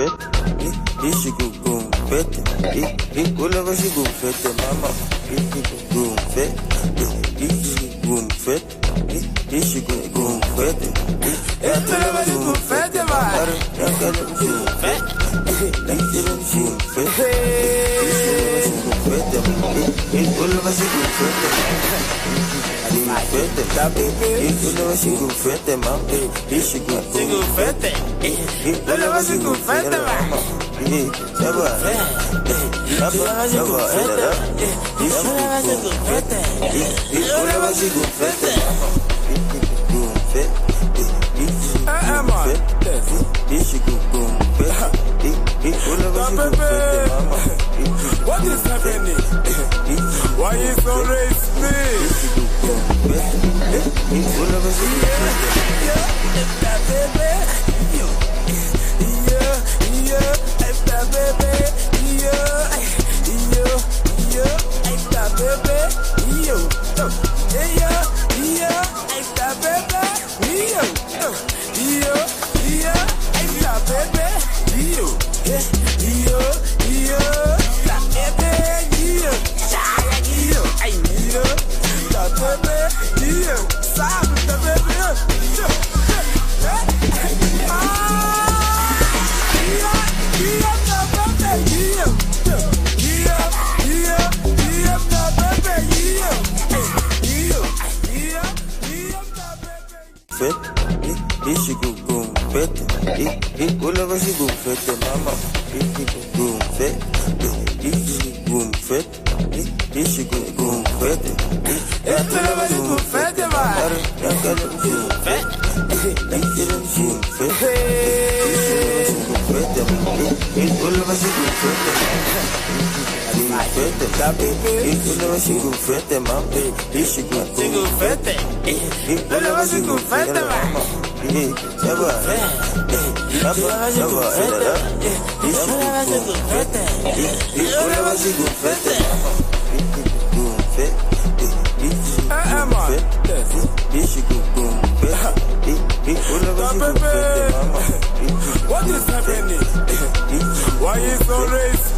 fete, ishi gum fete, ula vashi gum fete mama, ishi gum fete, ishi gum fete, ishi gum fete, ula vashi gum fete vai, yakala gum fete, ishi gum fete, ula vashi gum fete, da bebê, ula vashi gum fete mama, ishi gum fete, ula vashi gum fete vai. What is happening? Why you so racist? Ishi gum fete, ula vashi gum fete mama, ishi gum fete, ishi gum fete, ishi gum fete, ula vashi gum fete vai, yakala gum fete, ishi gum fete, ula vashi gum fete, da bebê, ula vashi gum fete mama, ishi gum fete, ula vashi gum fete vai. What is happening? Why you so racist?